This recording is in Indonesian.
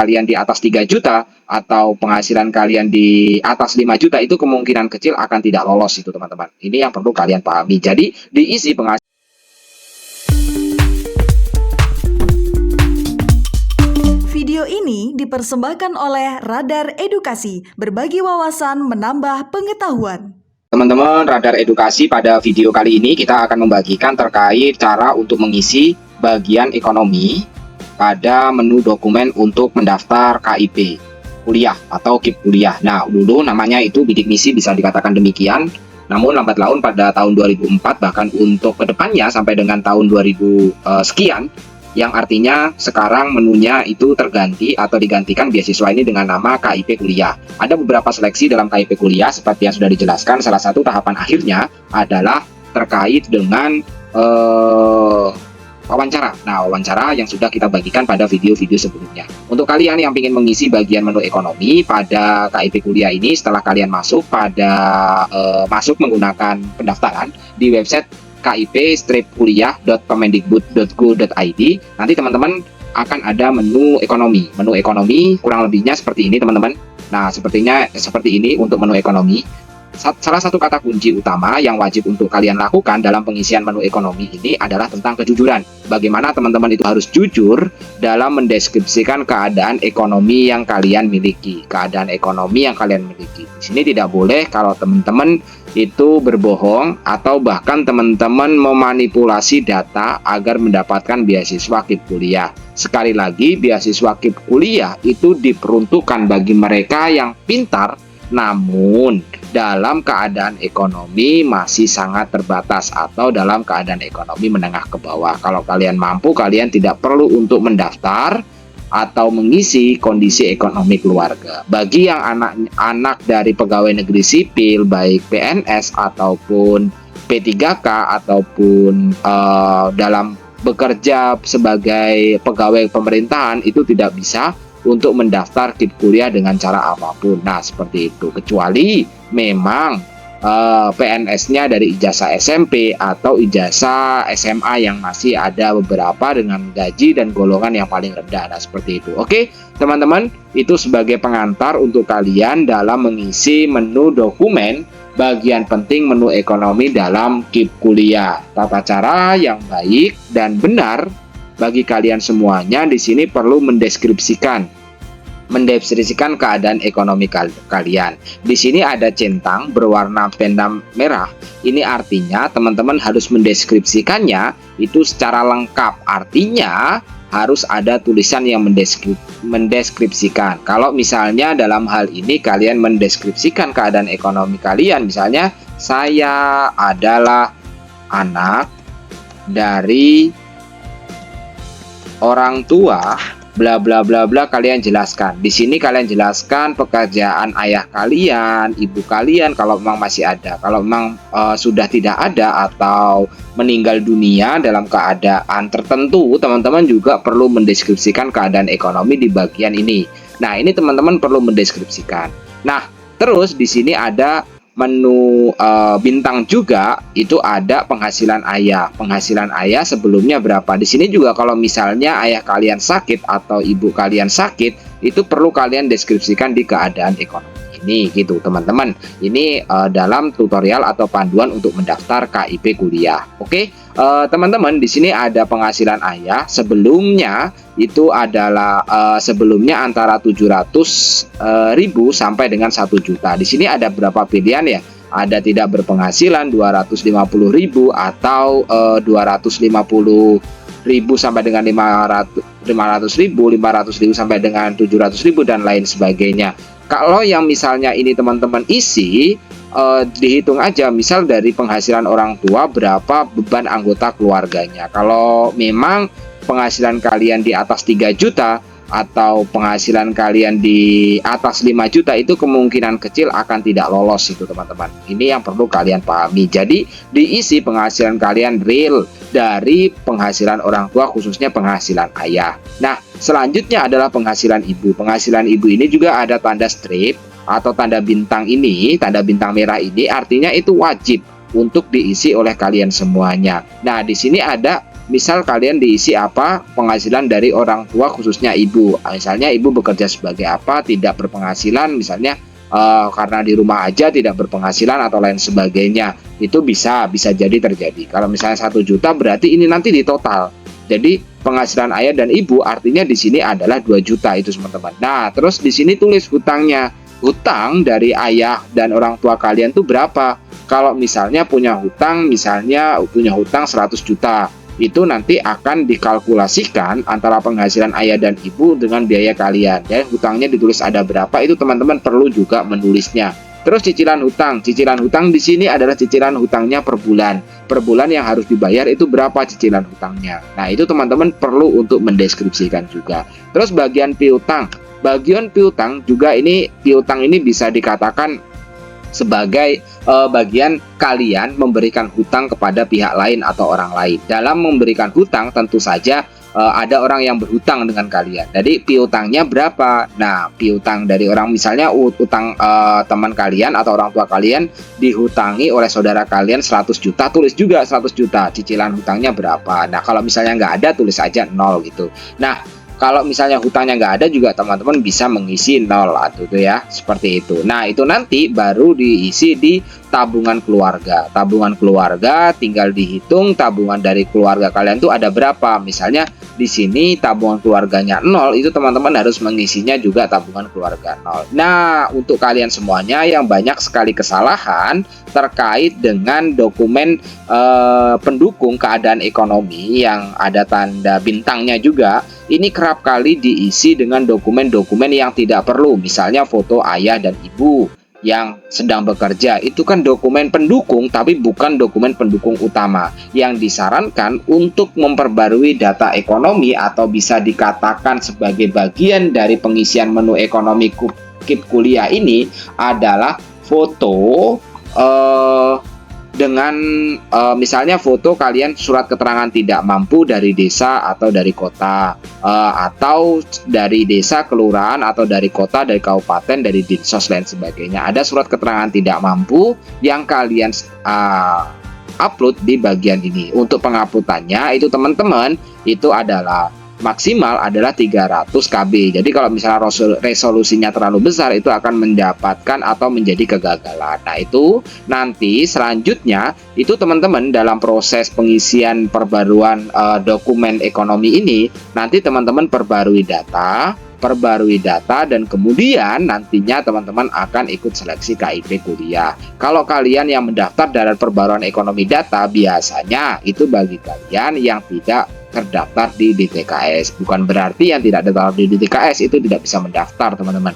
kalian di atas 3 juta atau penghasilan kalian di atas 5 juta itu kemungkinan kecil akan tidak lolos itu teman-teman. Ini yang perlu kalian pahami. Jadi diisi penghasilan. Video ini dipersembahkan oleh Radar Edukasi, berbagi wawasan menambah pengetahuan. Teman-teman, Radar Edukasi pada video kali ini kita akan membagikan terkait cara untuk mengisi bagian ekonomi pada menu dokumen untuk mendaftar KIP kuliah atau KIP kuliah. Nah, dulu namanya itu bidik misi bisa dikatakan demikian. Namun lambat laun pada tahun 2004 bahkan untuk kedepannya sampai dengan tahun 2000 sekian, yang artinya sekarang menunya itu terganti atau digantikan beasiswa ini dengan nama KIP kuliah. Ada beberapa seleksi dalam KIP kuliah seperti yang sudah dijelaskan. Salah satu tahapan akhirnya adalah terkait dengan wawancara. Nah, wawancara yang sudah kita bagikan pada video-video sebelumnya. Untuk kalian yang ingin mengisi bagian menu ekonomi pada KIP kuliah ini, setelah kalian masuk masuk menggunakan pendaftaran di website kip-kuliah.kemendikbud.go.id, nanti teman-teman akan ada menu ekonomi. Menu ekonomi kurang lebihnya seperti ini teman-teman. Nah, sepertinya seperti ini untuk menu ekonomi. Salah satu kata kunci utama yang wajib untuk kalian lakukan dalam pengisian menu ekonomi ini adalah tentang kejujuran. Bagaimana teman-teman itu harus jujur dalam mendeskripsikan keadaan ekonomi yang kalian miliki. Keadaan ekonomi yang kalian miliki. Di sini tidak boleh kalau teman-teman itu berbohong atau bahkan teman-teman memanipulasi data agar mendapatkan beasiswa KIP kuliah. Sekali lagi, beasiswa KIP kuliah itu diperuntukkan bagi mereka yang pintar namun dalam keadaan ekonomi masih sangat terbatas atau dalam keadaan ekonomi menengah ke bawah. Kalau kalian mampu, kalian tidak perlu untuk mendaftar atau mengisi kondisi ekonomi keluarga. Bagi yang anak dari pegawai negeri sipil, baik PNS ataupun P3K ataupun dalam bekerja sebagai pegawai pemerintahan, itu tidak bisa untuk mendaftar KIP kuliah dengan cara apapun. Nah, seperti itu. Kecuali memang PNS-nya dari ijazah SMP atau ijazah SMA yang masih ada beberapa dengan gaji dan golongan yang paling rendah. Nah, seperti itu. Oke, teman-teman, itu sebagai pengantar untuk kalian dalam mengisi menu dokumen bagian penting menu ekonomi dalam KIP kuliah. Tata cara yang baik dan benar bagi kalian semuanya di sini perlu mendeskripsikan keadaan ekonomi kalian. Di sini ada centang berwarna pena merah. Ini artinya teman-teman harus mendeskripsikannya itu secara lengkap. Artinya harus ada tulisan yang mendeskripsikan. Kalau misalnya dalam hal ini kalian mendeskripsikan keadaan ekonomi kalian, misalnya saya adalah anak dari orang tua bla bla bla bla, kalian jelaskan. Di sini kalian jelaskan pekerjaan ayah kalian, ibu kalian kalau memang masih ada. Kalau memang sudah tidak ada atau meninggal dunia dalam keadaan tertentu, teman-teman juga perlu mendeskripsikan keadaan ekonomi di bagian ini. Nah, ini teman-teman perlu mendeskripsikan. Nah, terus di sini ada menu bintang juga, itu ada penghasilan ayah. Penghasilan ayah sebelumnya berapa? Di sini juga kalau misalnya ayah kalian sakit atau ibu kalian sakit, itu perlu kalian deskripsikan di keadaan ekonomi ini gitu teman-teman. Ini dalam tutorial atau panduan untuk mendaftar KIP kuliah. Oke, teman-teman, di sini ada penghasilan ayah sebelumnya itu adalah sebelumnya antara 700.000 sampai dengan 1 juta. Di sini ada berapa pilihan ya? Ada tidak berpenghasilan 250.000 atau 250.000 sampai dengan 500.000, 500.000 sampai dengan 700.000 dan lain sebagainya. Kalau yang misalnya ini teman-teman isi, dihitung aja misal dari penghasilan orang tua berapa beban anggota keluarganya. Kalau memang penghasilan kalian di atas 3 juta atau penghasilan kalian di atas 5 juta, itu kemungkinan kecil akan tidak lolos itu teman-teman. Ini yang perlu kalian pahami. Jadi diisi penghasilan kalian real dari penghasilan orang tua, khususnya penghasilan ayah. Nah, selanjutnya adalah penghasilan ibu. Penghasilan ibu ini juga ada tanda strip atau tanda bintang ini, tanda bintang merah ini artinya itu wajib untuk diisi oleh kalian semuanya. Nah, di sini ada misal kalian diisi apa, penghasilan dari orang tua khususnya ibu. Misalnya ibu bekerja sebagai apa, tidak berpenghasilan, misalnya karena di rumah aja tidak berpenghasilan atau lain sebagainya. Itu bisa jadi terjadi. Kalau misalnya 1 juta berarti ini nanti di total. Jadi penghasilan ayah dan ibu artinya di sini adalah 2 juta itu teman-teman. Nah, terus di sini tulis hutangnya. Hutang dari ayah dan orang tua kalian tuh berapa? Kalau misalnya punya hutang 100 juta, itu nanti akan dikalkulasikan antara penghasilan ayah dan ibu dengan biaya kalian. Ya, hutangnya ditulis ada berapa, itu teman-teman perlu juga menulisnya. Terus cicilan hutang di sini adalah cicilan hutangnya per bulan. Per bulan yang harus dibayar itu berapa cicilan hutangnya. Nah, itu teman-teman perlu untuk mendeskripsikan juga. Terus bagian piutang. Bagian piutang juga piutang ini bisa dikatakan sebagai bagian kalian memberikan hutang kepada pihak lain atau orang lain. Dalam memberikan hutang tentu saja ada orang yang berhutang dengan kalian. Jadi piutangnya berapa? Nah, piutang dari orang, misalnya utang teman kalian atau orang tua kalian dihutangi oleh saudara kalian 100 juta, tulis juga 100 juta. Cicilan hutangnya berapa? Nah, kalau misalnya nggak ada, tulis aja 0 gitu. Nah, kalau misalnya hutangnya nggak ada juga teman-teman bisa mengisi 0 atau itu ya, seperti itu. Nah, itu nanti baru diisi di tabungan keluarga. Tabungan keluarga tinggal dihitung tabungan dari keluarga kalian tuh ada berapa. Misalnya di sini tabungan keluarganya 0, itu teman-teman harus mengisinya juga tabungan keluarga 0. Nah, untuk kalian semuanya yang banyak sekali kesalahan terkait dengan dokumen pendukung keadaan ekonomi yang ada tanda bintangnya juga, ini kerap kali diisi dengan dokumen-dokumen yang tidak perlu. Misalnya foto ayah dan ibu yang sedang bekerja, itu kan dokumen pendukung tapi bukan dokumen pendukung utama. Yang disarankan untuk memperbarui data ekonomi atau bisa dikatakan sebagai bagian dari pengisian menu ekonomi KIP kuliah ini adalah foto dengan misalnya foto kalian surat keterangan tidak mampu dari desa atau dari kota, atau dari desa, kelurahan, atau dari kota, dari kabupaten, dari dinsos dan sebagainya. Ada surat keterangan tidak mampu yang kalian upload di bagian ini. Untuk penguploadannya itu teman-teman itu adalah maksimal adalah 300 KB. Jadi kalau misalnya resolusinya terlalu besar itu akan mendapatkan atau menjadi kegagalan. Nah, itu nanti selanjutnya itu teman-teman dalam proses pengisian perbaruan dokumen ekonomi ini, nanti teman-teman perbarui data dan kemudian nantinya teman-teman akan ikut seleksi KIP kuliah. Kalau kalian yang mendaftar dalam perbaruan ekonomi data, biasanya itu bagi kalian yang tidak terdaftar di DTKS. Bukan berarti yang tidak terdaftar di DTKS itu tidak bisa mendaftar, teman-teman.